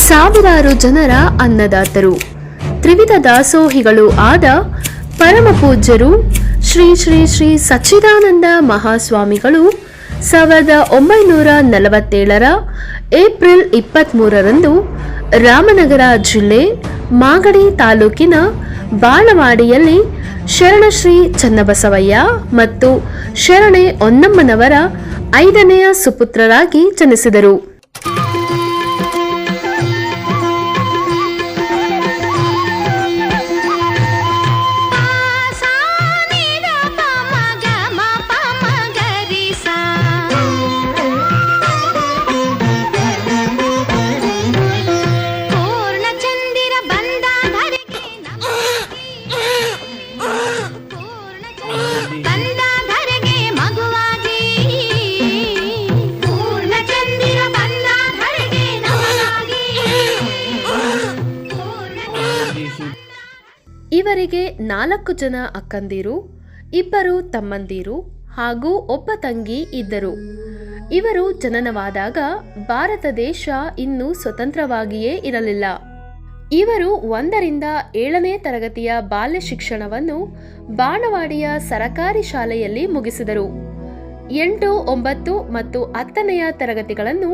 ಸಾವಿರಾರು ಜನರ ಅನ್ನದಾತರು, ತ್ರಿವಿಧ ದಾಸೋಹಿಗಳು ಆದ ಪರಮ ಪೂಜ್ಯರು ಶ್ರೀ ಶ್ರೀ ಶ್ರೀ ಸಚ್ಚಿದಾನಂದ ಮಹಾಸ್ವಾಮಿಗಳು 1947 ಏಪ್ರಿಲ್ 23ರಂದು ರಾಮನಗರ ಜಿಲ್ಲೆ ಮಾಗಡಿ ತಾಲೂಕಿನ ಬಾಳವಾಡಿಯಲ್ಲಿ ಶರಣಶ್ರೀ ಚನ್ನಬಸವಯ್ಯ ಮತ್ತು ಶರಣೆ ಹೊನ್ನಮ್ಮನವರ 5ನೆಯ ಸುಪುತ್ರರಾಗಿ ಜನಿಸಿದರು. ಇವರಿಗೆ 4 ಜನ ಅಕ್ಕಂದಿರು, 2 ತಮ್ಮಂದಿರು ಹಾಗೂ ಒಬ್ಬ ತಂಗಿ ಇದ್ದರು. ಇವರು ಜನನವಾದಾಗ ಭಾರತ ದೇಶ ಇನ್ನೂ ಸ್ವತಂತ್ರವಾಗಿಯೇ ಇರಲಿಲ್ಲ. ಇವರು 1ರಿಂದ 7ನೇ ತರಗತಿಯ ಬಾಲ್ಯ ಶಿಕ್ಷಣವನ್ನು ಬಾಣವಾಡಿಯ ಸರಕಾರಿ ಶಾಲೆಯಲ್ಲಿ ಮುಗಿಸಿದರು. 8, 9 ಮತ್ತು 10ನೆಯ ತರಗತಿಗಳನ್ನು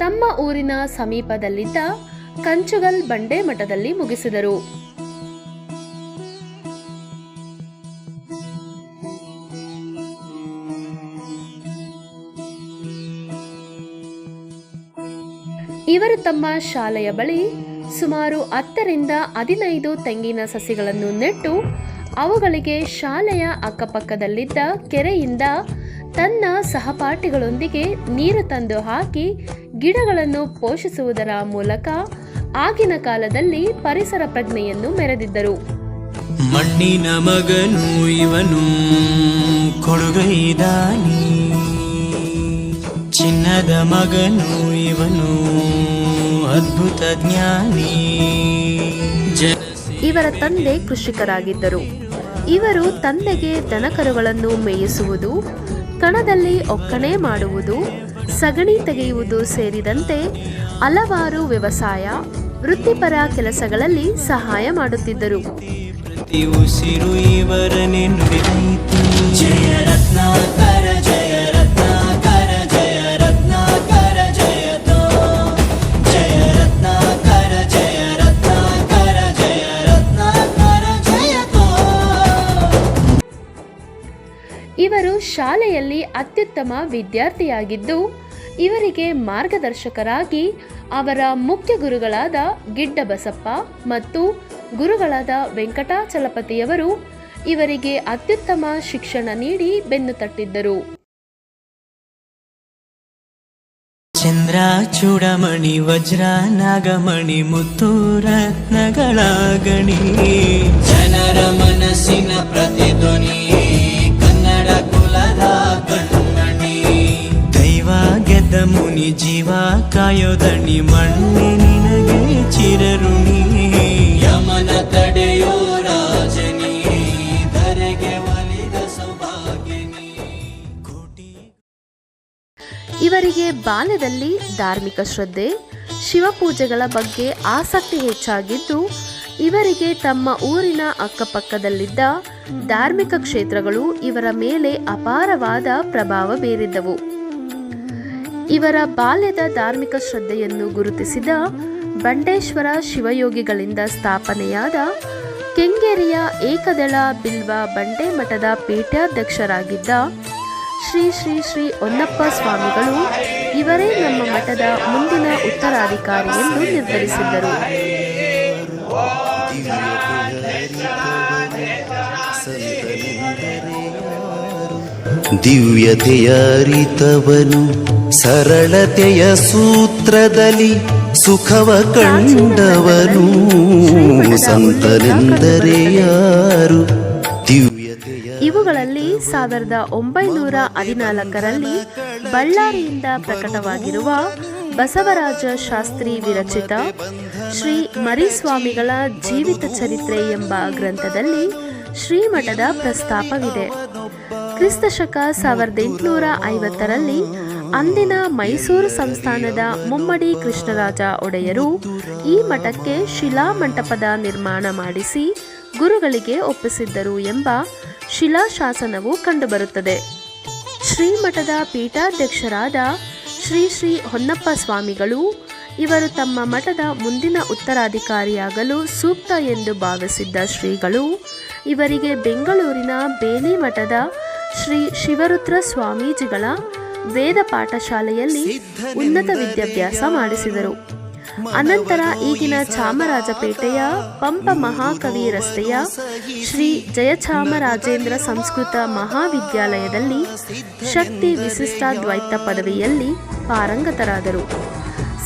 ತಮ್ಮ ಊರಿನ ಸಮೀಪದಲ್ಲಿದ್ದ ಕಂಚುಗಲ್ ಬಂಡೆ ಮಠದಲ್ಲಿ ಮುಗಿಸಿದರು. ಇವರು ತಮ್ಮ ಶಾಲೆಯ ಬಳಿ ಸುಮಾರು 10ರಿಂದ 15 ತೆಂಗಿನ ಸಸಿಗಳನ್ನು ನೆಟ್ಟು ಅವುಗಳಿಗೆ ಶಾಲೆಯ ಅಕ್ಕಪಕ್ಕದಲ್ಲಿದ್ದ ಕೆರೆಯಿಂದ ತನ್ನ ಸಹಪಾಠಿಗಳೊಂದಿಗೆ ನೀರು ತಂದು ಹಾಕಿ ಗಿಡಗಳನ್ನು ಪೋಷಿಸುವುದರ ಮೂಲಕ ಆಗಿನ ಕಾಲದಲ್ಲಿ ಪರಿಸರ ಪ್ರಜ್ಞೆಯನ್ನು ಮೆರೆದಿದ್ದರು. ಮಣ್ಣಿನ ಮಗನು ಇವನು ಕೊಡುಗೈದಾನಿ, ಚಿನ್ನದ ಮಗನು ಇವನು ಅದ್ಭುತ ಜ್ಞಾನಿ. ಇವರ ತಂದೆ ಕೃಷಿಕರಾಗಿದ್ದರು. ಇವರು ತಂದೆಗೆ ದನಕರುಗಳನ್ನು ಮೇಯಿಸುವುದು, ಕಣದಲ್ಲಿ ಒಕ್ಕಣೆ ಮಾಡುವುದು, ಸಗಣಿ ತೆಗೆಯುವುದು ಸೇರಿದಂತೆ ಹಲವಾರು ವ್ಯವಸಾಯ ವೃತ್ತಿಪರ ಕೆಲಸಗಳಲ್ಲಿ ಸಹಾಯ ಮಾಡುತ್ತಿದ್ದರು. ಪ್ರತಿ ಉಸಿರು ಇವರನ್ನೇ ನುಡಿದೈತಿ. ಜಯ ರತ್ನಾಕರ ಜಯ ರತ್ನಾಕರ ಜಯ ರತ್ನಾಕರ ಜಯತೋ, ಜಯ ರತ್ನಾಕರ ಜಯ ರತ್ನಾಕರ ಜಯ ರತ್ನಾಕರ ಜಯತೋ. ಇವರು ಶಾಲೆಯಲ್ಲಿ ಅತ್ಯುತ್ತಮ ವಿದ್ಯಾರ್ಥಿಯಾಗಿದ್ದು, ಇವರಿಗೆ ಮಾರ್ಗದರ್ಶಕರಾಗಿ ಅವರ ಮುಖ್ಯ ಗುರುಗಳಾದ ಗಿಡ್ಡ ಬಸಪ್ಪ ಮತ್ತು ಗುರುಗಳಾದ ವೆಂಕಟಾಚಲಪತಿಯವರು ಇವರಿಗೆ ಅತ್ಯುತ್ತಮ ಶಿಕ್ಷಣ ನೀಡಿ ಬೆನ್ನು ತಟ್ಟಿದ್ದರು. ಚಂದ್ರ ಚೂಡಮಣಿ ವಜ್ರ ನಾಗಮಣಿ ಮುತ್ತು ರತ್ನಗಳ ಗಣಿ, ಜನರ ಮನಸ್ಸಿನ ಪ್ರತಿಧ್ವನಿ ಕನ್ನಡ ಕುಲದ ಕಣ್ಮಣಿ. ದೈವ ಗೆದ್ದ ಮುನಿ ಜೀವ ಕಾಯೋದಣಿ, ಮಣ್ಣೆ ನಿನಗೆ ಚಿರಋಣಿ. ಯಮನ ತಡೆಯೋ ರಾಜನಿ, ಧರೆಗೆ ಒಲಿದ ಸೌಭಾಗ್ಯನಿ. ಇವರಿಗೆ ಬಾಲ್ಯದಲ್ಲಿ ಧಾರ್ಮಿಕ ಶ್ರದ್ಧೆ, ಶಿವಪೂಜೆಗಳ ಬಗ್ಗೆ ಆಸಕ್ತಿ ಹೆಚ್ಚಾಗಿದ್ದು, ಇವರಿಗೆ ತಮ್ಮ ಊರಿನ ಅಕ್ಕಪಕ್ಕದಲ್ಲಿದ್ದ ಧಾರ್ಮಿಕ ಕ್ಷೇತ್ರಗಳು ಇವರ ಮೇಲೆ ಅಪಾರವಾದ ಪ್ರಭಾವ ಬೀರಿದ್ದವು. ಇವರ ಬಾಲ್ಯದ ಧಾರ್ಮಿಕ ಶ್ರದ್ಧೆಯನ್ನು ಗುರುತಿಸಿದ ಬಂಡೇಶ್ವರ ಶಿವಯೋಗಿಗಳಿಂದ ಸ್ಥಾಪನೆಯಾದ ಕೆಂಗೇರಿಯ ಏಕದಳ ಬಿಲ್ವ ಬಂಡೆ ಮಠದ ಪೀಠಾಧ್ಯಕ್ಷರಾಗಿದ್ದ ಶ್ರೀ ಶ್ರೀ ಶ್ರೀ ಹೊನ್ನಪ್ಪ ಸ್ವಾಮಿಗಳು ಇವರೇ ನಮ್ಮ ಮಠದ ಮುಂದಿನ ಉತ್ತರಾಧಿಕಾರಿ ಎಂದು ನಿರ್ಧರಿಸಿದ್ದರು. ದಿವ್ಯತೆಯ ಅರಿತವನು ಸರಳತೆಯ ಸೂತ್ರದಲ್ಲಿ ಸುಖವ ಕಂಡವನು, ಸಂತನೆಂದರೆ ಯಾರು? ಇವುಗಳಲ್ಲಿ 1914ರಲ್ಲಿ ಬಳ್ಳಾರಿಯಿಂದ ಪ್ರಕಟವಾಗಿರುವ ಬಸವರಾಜ ಶಾಸ್ತ್ರಿ ವಿರಚಿತ ಶ್ರೀ ಮರಿಸ್ವಾಮಿಗಳ ಜೀವಿತ ಚರಿತ್ರೆ ಎಂಬ ಗ್ರಂಥದಲ್ಲಿ ಶ್ರೀಮಠದ ಪ್ರಸ್ತಾಪವಿದೆ. ಕ್ರಿಸ್ತಶಕ 1850ರಲ್ಲಿ ಅಂದಿನ ಮೈಸೂರು ಸಂಸ್ಥಾನದ ಮುಮ್ಮಡಿ ಕೃಷ್ಣರಾಜ ಒಡೆಯರು ಈ ಮಠಕ್ಕೆ ಶಿಲಾಮಂಟಪದ ನಿರ್ಮಾಣ ಮಾಡಿಸಿ ಗುರುಗಳಿಗೆ ಒಪ್ಪಿಸಿದ್ದರು ಎಂಬ ಶಿಲಾಶಾಸನವು ಕಂಡುಬರುತ್ತದೆ. ಶ್ರೀಮಠದ ಪೀಠಾಧ್ಯಕ್ಷರಾದ ಶ್ರೀ ಶ್ರೀ ಹೊನ್ನಪ್ಪ ಸ್ವಾಮಿಗಳು ಇವರು ತಮ್ಮ ಮಠದ ಮುಂದಿನ ಉತ್ತರಾಧಿಕಾರಿಯಾಗಲು ಸೂಕ್ತ ಎಂದು ಭಾವಿಸಿದ್ದ ಶ್ರೀಗಳು ಇವರಿಗೆ ಬೆಂಗಳೂರಿನ ಬೇಲಿ ಮಠದ ಶ್ರೀ ಶಿವರುದ್ರ ಸ್ವಾಮೀಜಿಗಳ ವೇದ ಪಾಠಶಾಲೆಯಲ್ಲಿ ಉನ್ನತ ವಿದ್ಯಾಭ್ಯಾಸ ಮಾಡಿಸಿದರು. ಅನಂತರ ಈಗಿನ ಚಾಮರಾಜಪೇಟೆಯ ಪಂಪ ಮಹಾಕವಿ ರಸ್ತೆಯ ಶ್ರೀ ಜಯಚಾಮರಾಜೇಂದ್ರ ಸಂಸ್ಕೃತ ಮಹಾವಿದ್ಯಾಲಯದಲ್ಲಿ ಶಕ್ತಿ ವಿಶಿಷ್ಟಾದ್ವೈತ ಪದವಿಯಲ್ಲಿ ಪಾರಂಗತರಾದರು.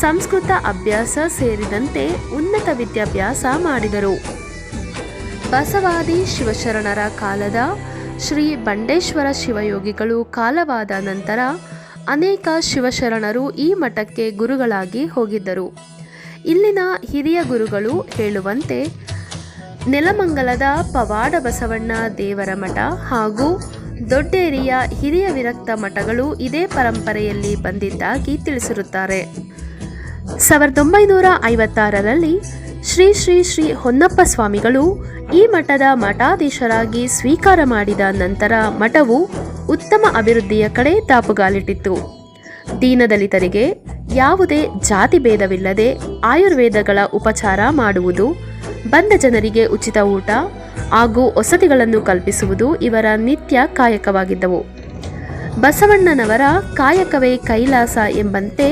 ಸಂಸ್ಕೃತ ಅಭ್ಯಾಸ ಸೇರಿದಂತೆ ಉನ್ನತ ವಿದ್ಯಾಭ್ಯಾಸ ಮಾಡಿದರು. ಬಸವಾದಿ ಶಿವಶರಣರ ಕಾಲದ ಶ್ರೀ ಬಂಡೇಶ್ವರ ಶಿವಯೋಗಿಗಳು ಕಾಲವಾದ ನಂತರ ಅನೇಕ ಶಿವಶರಣರು ಈ ಮಠಕ್ಕೆ ಗುರುಗಳಾಗಿ ಹೋಗಿದ್ದರು. ಇಲ್ಲಿನ ಹಿರಿಯ ಗುರುಗಳು ಹೇಳುವಂತೆ ನೆಲಮಂಗಲದ ಪವಾಡ ಬಸವಣ್ಣ ದೇವರ ಮಠ ಹಾಗೂ ದೊಡ್ಡೇರಿಯ ಹಿರಿಯ ವಿರಕ್ತ ಮಠಗಳು ಇದೇ ಪರಂಪರೆಯಲ್ಲಿ ಬಂದಿದ್ದಾಗಿ ತಿಳಿಸಿರುತ್ತಾರೆ. 1956ರಲ್ಲಿ ಶ್ರೀ ಶ್ರೀ ಶ್ರೀ ಹೊನ್ನಪ್ಪ ಸ್ವಾಮಿಗಳು ಈ ಮಠದ ಮಠಾಧೀಶರಾಗಿ ಸ್ವೀಕಾರ ಮಾಡಿದ ನಂತರ ಮಠವು ಉತ್ತಮ ಅಭಿವೃದ್ಧಿಯ ಕಡೆ ದಾಪುಗಾಲಿಟ್ಟಿತ್ತು. ದೀನದಲಿತರಿಗೆ ಯಾವುದೇ ಜಾತಿ ಭೇದವಿಲ್ಲದೆ ಆಯುರ್ವೇದಗಳ ಉಪಚಾರ ಮಾಡುವುದು, ಬಂದ ಜನರಿಗೆ ಉಚಿತ ಊಟ ಹಾಗೂ ವಸತಿಗಳನ್ನು ಕಲ್ಪಿಸುವುದು ಇವರ ನಿತ್ಯ ಕಾಯಕವಾಗಿದ್ದವು. ಬಸವಣ್ಣನವರ ಕಾಯಕವೇ ಕೈಲಾಸ ಎಂಬಂತೆ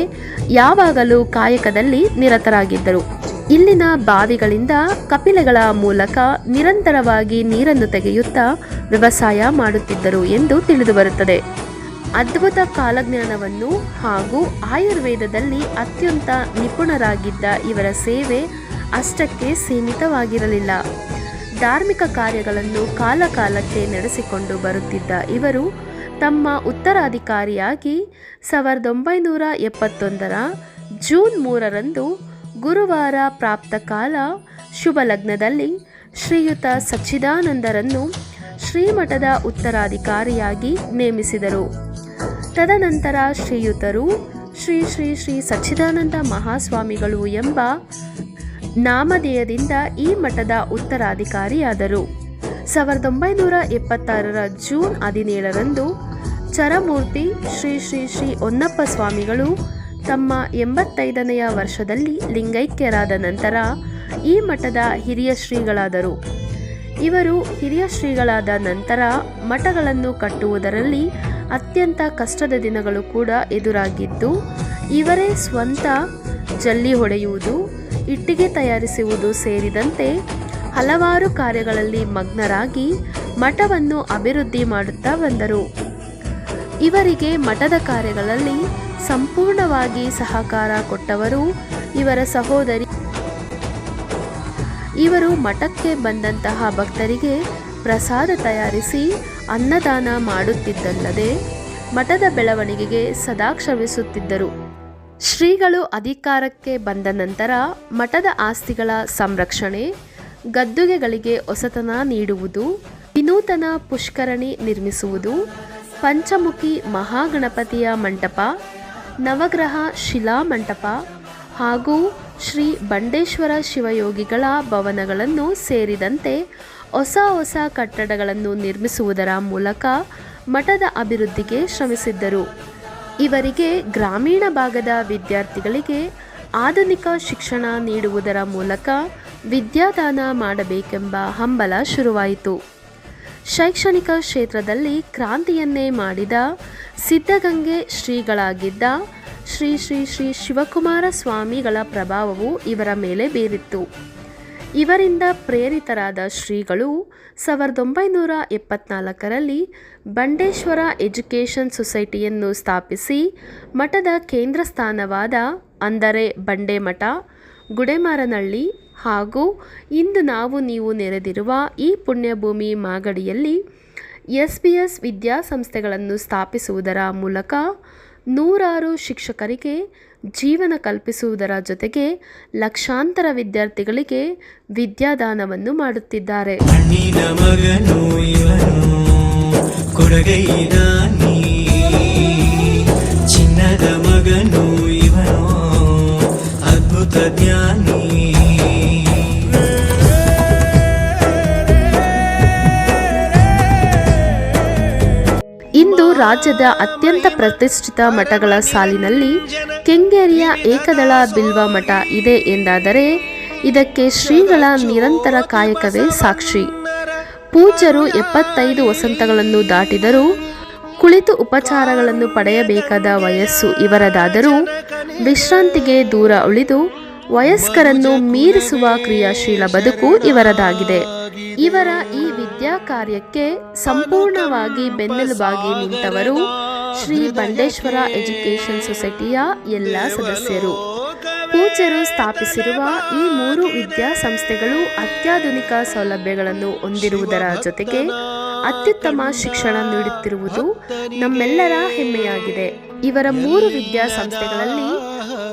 ಯಾವಾಗಲೂ ಕಾಯಕದಲ್ಲಿ ನಿರತರಾಗಿದ್ದರು. ಇಲ್ಲಿನ ಬಾವಿಗಳಿಂದ ಕಪಿಲೆಗಳ ಮೂಲಕ ನಿರಂತರವಾಗಿ ನೀರನ್ನು ತೆಗೆಯುತ್ತಾ ವ್ಯವಸಾಯ ಮಾಡುತ್ತಿದ್ದರು ಎಂದು ತಿಳಿದುಬರುತ್ತದೆ. ಅದ್ಭುತ ಕಾಲಜ್ಞಾನವನ್ನು ಹಾಗೂ ಆಯುರ್ವೇದದಲ್ಲಿ ಅತ್ಯಂತ ನಿಪುಣರಾಗಿದ್ದ ಇವರ ಸೇವೆ ಅಷ್ಟಕ್ಕೆ ಸೀಮಿತವಾಗಿರಲಿಲ್ಲ. ಧಾರ್ಮಿಕ ಕಾರ್ಯಗಳನ್ನು ಕಾಲಕಾಲಕ್ಕೆ ನಡೆಸಿಕೊಂಡು ಬರುತ್ತಿದ್ದ ಇವರು ತಮ್ಮ ಉತ್ತರಾಧಿಕಾರಿಯಾಗಿ 1971ರ ಜೂನ್ 3ರಂದು ಗುರುವಾರ ಪ್ರಾಪ್ತ ಕಾಲ ಶುಭ ಲಗ್ನದಲ್ಲಿ ಶ್ರೀಯುತ ಸಚ್ಚಿದಾನಂದರನ್ನು ಶ್ರೀಮಠದ ಉತ್ತರಾಧಿಕಾರಿಯಾಗಿ ನೇಮಿಸಿದರು. ತದನಂತರ ಶ್ರೀಯುತರು ಶ್ರೀ ಶ್ರೀ ಶ್ರೀ ಸಚ್ಚಿದಾನಂದ ಮಹಾಸ್ವಾಮಿಗಳು ಎಂಬ ನಾಮಧೇಯದಿಂದ ಈ ಮಠದ ಉತ್ತರಾಧಿಕಾರಿಯಾದರು. 1976ರ ಜೂನ್ 17ರಂದು ಚರಮೂರ್ತಿ ಶ್ರೀ ಶ್ರೀ ಶ್ರೀ ಹೊನ್ನಪ್ಪ ಸ್ವಾಮಿಗಳು ತಮ್ಮ 85ನೆಯ ವರ್ಷದಲ್ಲಿ ಲಿಂಗೈಕ್ಯರಾದ ನಂತರ ಈ ಮಠದ ಹಿರಿಯ ಶ್ರೀಗಳಾದರು. ಇವರು ಹಿರಿಯ ಶ್ರೀಗಳಾದ ನಂತರ ಮಠಗಳನ್ನು ಕಟ್ಟುವುದರಲ್ಲಿ ಅತ್ಯಂತ ಕಷ್ಟದ ದಿನಗಳು ಕೂಡ ಎದುರಾಗಿದ್ದು, ಇವರೇ ಸ್ವಂತ ಜಲ್ಲಿ ಹೊಡೆಯುವುದು, ಇಟ್ಟಿಗೆ ತಯಾರಿಸುವುದು ಸೇರಿದಂತೆ ಹಲವಾರು ಕಾರ್ಯಗಳಲ್ಲಿ ಮಗ್ನರಾಗಿ ಮಠವನ್ನು ಅಭಿವೃದ್ಧಿ ಮಾಡುತ್ತಾ ಬಂದರು. ಇವರಿಗೆ ಮಠದ ಕಾರ್ಯಗಳಲ್ಲಿ ಸಂಪೂರ್ಣವಾಗಿ ಸಹಕಾರ ಕೊಟ್ಟವರು ಇವರ ಸಹೋದರಿ. ಇವರು ಮಠಕ್ಕೆ ಬಂದಂತಹ ಭಕ್ತರಿಗೆ ಪ್ರಸಾದ ತಯಾರಿಸಿ ಅನ್ನದಾನ ಮಾಡುತ್ತಿದ್ದಲ್ಲದೆ ಮಠದ ಬೆಳವಣಿಗೆಗೆ ಸದಾ ಶ್ರಮಿಸುತ್ತಿದ್ದರು. ಶ್ರೀಗಳು ಅಧಿಕಾರಕ್ಕೆ ಬಂದ ನಂತರ ಮಠದ ಆಸ್ತಿಗಳ ಸಂರಕ್ಷಣೆ, ಗದ್ದುಗೆಗಳಿಗೆ ಹೊಸತನ ನೀಡುವುದು, ವಿನೂತನ ಪುಷ್ಕರಣಿ ನಿರ್ಮಿಸುವುದು, ಪಂಚಮುಖಿ ಮಹಾಗಣಪತಿಯ ಮಂಟಪ, ನವಗ್ರಹ ಶಿಲಾ ಮಂಟಪ ಹಾಗೂ ಶ್ರೀ ಬಂಡೇಶ್ವರ ಶಿವಯೋಗಿಗಳ ಭವನಗಳನ್ನು ಸೇರಿದಂತೆ ಹೊಸ ಕಟ್ಟಡಗಳನ್ನು ನಿರ್ಮಿಸುವುದರ ಮೂಲಕ ಮಠದ ಅಭಿವೃದ್ಧಿಗೆ ಶ್ರಮಿಸಿದ್ದರು. ಇವರಿಗೆ ಗ್ರಾಮೀಣ ಭಾಗದ ವಿದ್ಯಾರ್ಥಿಗಳಿಗೆ ಆಧುನಿಕ ಶಿಕ್ಷಣ ನೀಡುವುದರ ಮೂಲಕ ವಿದ್ಯಾದಾನ ಮಾಡಬೇಕೆಂಬ ಹಂಬಲ ಶುರುವಾಯಿತು. ಶೈಕ್ಷಣಿಕ ಕ್ಷೇತ್ರದಲ್ಲಿ ಕ್ರಾಂತಿಯನ್ನೇ ಮಾಡಿದ ಸಿದ್ಧಗಂಗೆ ಶ್ರೀಗಳಾಗಿದ್ದ ಶ್ರೀ ಶ್ರೀ ಶ್ರೀ ಶಿವಕುಮಾರ ಸ್ವಾಮಿಗಳ ಪ್ರಭಾವವು ಇವರ ಮೇಲೆ ಬೀರಿತ್ತು. ಇವರಿಂದ ಪ್ರೇರಿತರಾದ ಶ್ರೀಗಳು 1974ರಲ್ಲಿ ಬಂಡೇಶ್ವರ ಎಜುಕೇಷನ್ ಸೊಸೈಟಿಯನ್ನು ಸ್ಥಾಪಿಸಿ ಮಠದ ಕೇಂದ್ರ ಸ್ಥಾನವಾದ ಅಂದರೆ ಬಂಡೇಮಠ, ಗುಡೆಮಾರನಹಳ್ಳಿ ಹಾಗೂ ಇಂದು ನಾವು ನೀವು ನೆರೆದಿರುವ ಈ ಪುಣ್ಯಭೂಮಿ ಮಾಗಡಿಯಲ್ಲಿ SBS ವಿದ್ಯಾಸಂಸ್ಥೆಗಳನ್ನು ಸ್ಥಾಪಿಸುವುದರ ಮೂಲಕ ನೂರಾರು ಶಿಕ್ಷಕರಿಗೆ ಜೀವನ ಕಲ್ಪಿಸುವುದರ ಜೊತೆಗೆ ಲಕ್ಷಾಂತರ ವಿದ್ಯಾರ್ಥಿಗಳಿಗೆ ವಿದ್ಯಾದಾನವನ್ನು ಮಾಡುತ್ತಿದ್ದಾರೆ. ಮಣ್ಣಿನ ಮಗನು ಇವನು ಕೊಡಗೈದಾನಿ ಚಿನ್ನದ ಮಗನು ಇವನು ಅದ್ಭುತ ಜ್ಞಾನಿ. ಇಂದು ರಾಜ್ಯದ ಅತ್ಯಂತ ಪ್ರತಿಷ್ಠಿತ ಮಠಗಳ ಸಾಲಿನಲ್ಲಿ ಕೆಂಗೇರಿಯ ಏಕದಳ ಬಿಲ್ವ ಮಠ ಇದೆ ಎಂದಾದರೆ ಇದಕ್ಕೆ ಶ್ರೀಗಳ ನಿರಂತರ ಕಾಯಕವೇ ಸಾಕ್ಷಿ. ಪೂಜ್ಯರು 75 ವಸಂತಗಳನ್ನು ದಾಟಿದರೂ ಕುಳಿತು ಉಪಚಾರಗಳನ್ನು ಪಡೆಯಬೇಕಾದ ವಯಸ್ಸು ಇವರದಾದರೂ ವಿಶ್ರಾಂತಿಗೆ ದೂರ ಉಳಿದು ವಯಸ್ಕರನ್ನು ಮೀರಿಸುವ ಕ್ರಿಯಾಶೀಲ ಬದುಕು ಇವರದಾಗಿದೆ. ಇವರ ಈ ವಿದ್ಯಾ ಕಾರ್ಯಕ್ಕೆ ಸಂಪೂರ್ಣವಾಗಿ ಬೆನ್ನೆಲುಬಾಗಿ ನಿಂತವರು ಶ್ರೀ ಬಂಡೇಶ್ವರ ಎಜುಕೇಷನ್ ಸೊಸೈಟಿಯ ಎಲ್ಲ ಸದಸ್ಯರು. ಪೂಜ್ಯರು ಸ್ಥಾಪಿಸಿರುವ ಈ 3 ವಿದ್ಯಾಸಂಸ್ಥೆಗಳು ಅತ್ಯಾಧುನಿಕ ಸೌಲಭ್ಯಗಳನ್ನು ಹೊಂದಿರುವುದರ ಜೊತೆಗೆ ಅತ್ಯುತ್ತಮ ಶಿಕ್ಷಣ ನೀಡುತ್ತಿರುವುದು ನಮ್ಮೆಲ್ಲರ ಹೆಮ್ಮೆಯಾಗಿದೆ. ಇವರ 3 ವಿದ್ಯಾಸಂಸ್ಥೆಗಳಲ್ಲಿ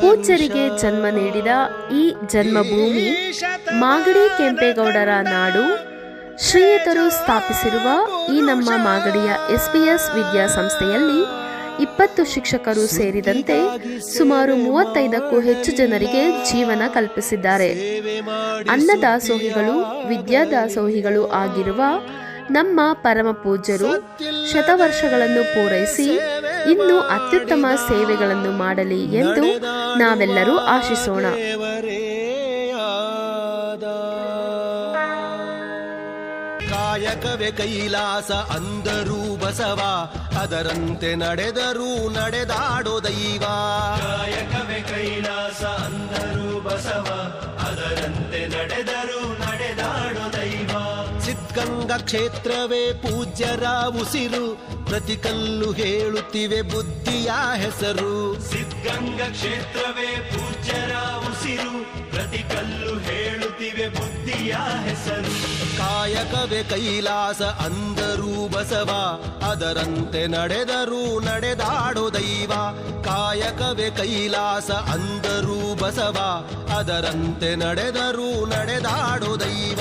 ಪೂಜ್ಯರಿಗೆ ಜನ್ಮ ನೀಡಿದ ಈ ಜನ್ಮಭೂಮಿ ಮಾಗಡಿ ಕೆಂಪೇಗೌಡರ ನಾಡು. ಶ್ರೀಯುತರು ಸ್ಥಾಪಿಸಿರುವ ಈ ನಮ್ಮ ಮಾಗಡಿಯ SBS ವಿದ್ಯಾಸಂಸ್ಥೆಯಲ್ಲಿ 20 ಶಿಕ್ಷಕರು ಸೇರಿದಂತೆ ಸುಮಾರು 35ಕ್ಕೂ ಹೆಚ್ಚು ಜನರಿಗೆ ಜೀವನ ಕಲ್ಪಿಸಿದ್ದಾರೆ. ಅನ್ನದಾಸೋಹಿಗಳು ವಿದ್ಯಾದಾಸೋಹಿಗಳು ಆಗಿರುವ ನಮ್ಮ ಪರಮ ಪೂಜ್ಯರು ಶತವರ್ಷಗಳನ್ನು ಪೂರೈಸಿ ಇನ್ನೂ ಅತ್ಯುತ್ತಮ ಸೇವೆಗಳನ್ನು ಮಾಡಲಿ ಎಂದು ನಾವೆಲ್ಲರೂ ಆಶಿಸೋಣ. ಕಾಯಕವೇ ಕೈಲಾಸ ಅಂದರೂ ಬಸವ, ಅದರಂತೆ ನಡೆದರೂ ನಡೆದಾಡೋ ದೈವ. ಕಾಯಕವೇ ಕೈಲಾಸ ಅಂದರೂ ಬಸವ, ಅದರಂತೆ ನಡೆದರೂ ನಡೆದಾಡೋ ದೈವ. ಸಿದ್ಧಗಂಗಾ ಕ್ಷೇತ್ರವೇ ಪೂಜ್ಯರ ಉಸಿರು, ಪ್ರತಿ ಕಲ್ಲು ಹೇಳುತ್ತಿವೆ ಬುದ್ಧಿಯ ಹೆಸರು. ಸಿದ್ಧಗಂಗಾ ಕ್ಷೇತ್ರವೇ ಪೂಜ್ಯರ ಉಸಿರು, ಪ್ರತಿ ಕಲ್ಲು ಹೇಳುತ್ತಿವೆ ಬುದ್ಧಿಯ ಹೆಸರು. ಕಾಯಕವೇ ಕೈಲಾಸ ಅಂದರೂ ಬಸವ, ಅದರಂತೆ ನಡೆದರೂ ನಡೆದಾಡೋ ದೈವ. ಕಾಯಕವೇ ಕೈಲಾಸ ಅಂದರೂ ಬಸವ, ಅದರಂತೆ ನಡೆದರೂ ನಡೆದಾಡೋ ದೈವ.